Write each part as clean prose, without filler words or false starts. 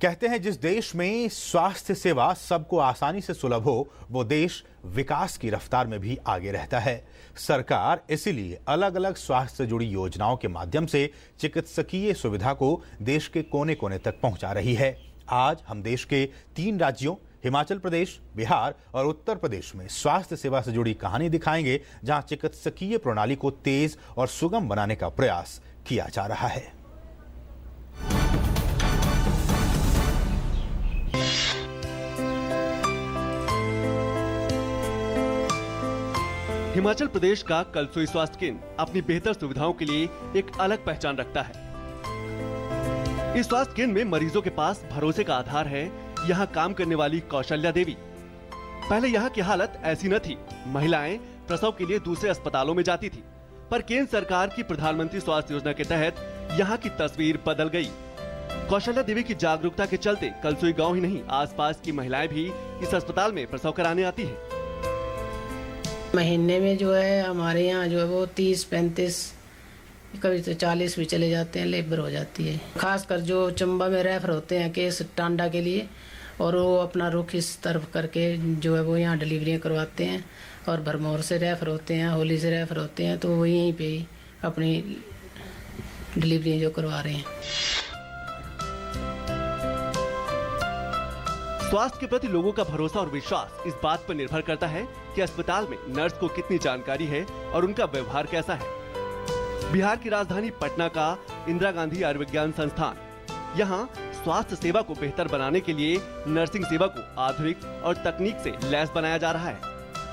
कहते हैं जिस देश में स्वास्थ्य सेवा सबको आसानी से सुलभ हो वो देश विकास की रफ्तार में भी आगे रहता है। सरकार इसीलिए अलग अलग स्वास्थ्य से जुड़ी योजनाओं के माध्यम से चिकित्सकीय सुविधा को देश के कोने कोने तक पहुंचा रही है। आज हम देश के 3 राज्यों हिमाचल प्रदेश, बिहार और उत्तर प्रदेश में स्वास्थ्य सेवा से जुड़ी कहानी दिखाएंगे, जहां चिकित्सकीय प्रणाली को तेज और सुगम बनाने का प्रयास किया जा रहा है। हिमाचल प्रदेश का कलसोई स्वास्थ्य केंद्र अपनी बेहतर सुविधाओं के लिए एक अलग पहचान रखता है। इस स्वास्थ्य केंद्र में मरीजों के पास भरोसे का आधार है यहाँ काम करने वाली कौशल्या देवी। पहले यहाँ की हालत ऐसी न थी। महिलाएं प्रसव के लिए दूसरे अस्पतालों में जाती थी, पर केंद्र सरकार की प्रधानमंत्री स्वास्थ्य योजना के तहत यहाँ की तस्वीर बदल गई। कौशल्या देवी की जागरूकता के चलते कलसोई गांव ही नहीं, आसपास की महिलाएं भी इस अस्पताल में प्रसव कराने आती हैं। महीने में जो है हमारे यहाँ जो है वो 30-35 कभी तो 40 भी चले जाते हैं, लेबर हो जाती है। खासकर जो चंबा में रेफर होते हैं केस टांडा के लिए, और वो अपना रुख इस तरफ करके जो है वो यहाँ डिलीवरियाँ करवाते हैं। और भरमौर से रेफर होते हैं, होली से रेफर होते हैं, तो वो यहीं पे ही अपनी डिलीवरियाँ जो करवा रहे हैं। स्वास्थ्य के प्रति लोगों का भरोसा और विश्वास इस बात पर निर्भर करता है कि अस्पताल में नर्स को कितनी जानकारी है और उनका व्यवहार कैसा है। बिहार की राजधानी पटना का इंदिरा गांधी आयुर्विज्ञान संस्थान, यहाँ स्वास्थ्य सेवा को बेहतर बनाने के लिए नर्सिंग सेवा को आधुनिक और तकनीक से लैस बनाया जा रहा है।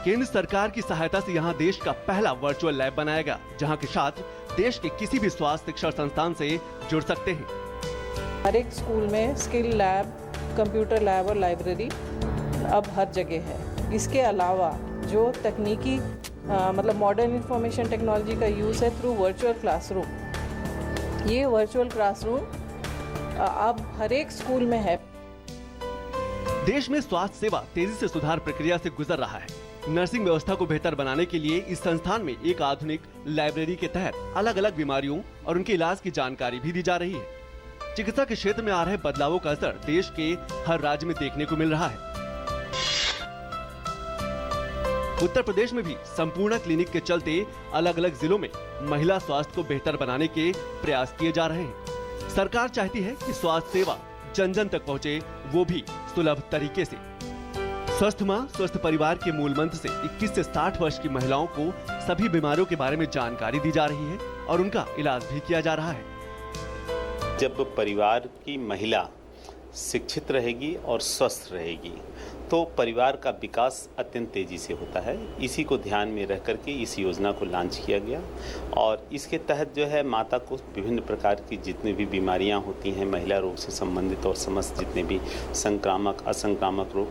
केंद्र सरकार की सहायता से यहाँ देश का पहला वर्चुअल लैब बनाया गया, जहाँ के छात्र देश के किसी भी स्वास्थ्य शिक्षण संस्थान से जुड़ सकते हैं। हर एक स्कूल में स्किल लैब, कंप्यूटर लैब और लाइब्रेरी अब हर जगह है। इसके अलावा जो तकनीकी मतलब मॉडर्न इंफॉर्मेशन टेक्नोलॉजी का यूज़ है थ्रू वर्चुअल क्लासरूम, ये वर्चुअल क्लासरूम अब हर एक स्कूल में है। देश में स्वास्थ्य सेवा तेजी से सुधार प्रक्रिया से गुजर रहा है। नर्सिंग व्यवस्था को बेहतर बनाने के लिए इस संस्थान में एक आधुनिक लाइब्रेरी के तहत अलग अलग बीमारियों और उनके इलाज की जानकारी भी दी जा रही है। चिकित्सा के क्षेत्र में आ रहे बदलावों का असर देश के हर राज्य में देखने को मिल रहा है। उत्तर प्रदेश में भी संपूर्ण क्लिनिक के चलते अलग अलग जिलों में महिला स्वास्थ्य को बेहतर बनाने के प्रयास किए जा रहे हैं। सरकार चाहती है कि स्वास्थ्य सेवा जन जन तक पहुंचे, वो भी सुलभ तरीके से। स्वस्थ मां स्वस्थ परिवार के मूल मंत्र से 21 से 60 वर्ष की महिलाओं को सभी बीमारियों के बारे में जानकारी दी जा रही है और उनका इलाज भी किया जा रहा है। जब परिवार की महिला शिक्षित रहेगी और स्वस्थ रहेगी तो परिवार का विकास अत्यंत तेजी से होता है। इसी को ध्यान में रख करके इस योजना को लॉन्च किया गया और इसके तहत जो है माता को विभिन्न प्रकार की जितनी भी बीमारियां होती हैं, महिला रोग से संबंधित और समस्त जितने भी संक्रामक असंक्रामक रोग,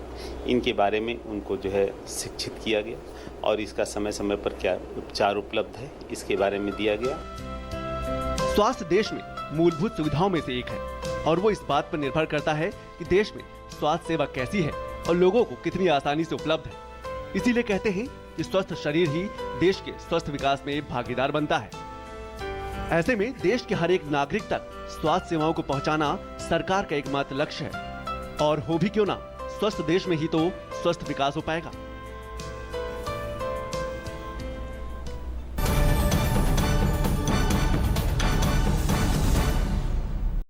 इनके बारे में उनको जो है शिक्षित किया गया और इसका समय समय पर क्या उपचार उपलब्ध है इसके बारे में दिया गया। स्वास्थ्य देश में मूलभूत सुविधाओं में से एक है और वो इस बात पर निर्भर करता है कि देश में स्वास्थ्य सेवा कैसी है और लोगों को कितनी आसानी से उपलब्ध है। इसीलिए कहते हैं कि स्वस्थ शरीर ही देश के स्वस्थ विकास में भागीदार बनता है। ऐसे में देश के हर एक नागरिक तक स्वास्थ्य सेवाओं को पहुंचाना सरकार का एकमात्र लक्ष्य है और हो भी क्यों ना, स्वस्थ देश में ही तो स्वस्थ विकास हो पाएगा।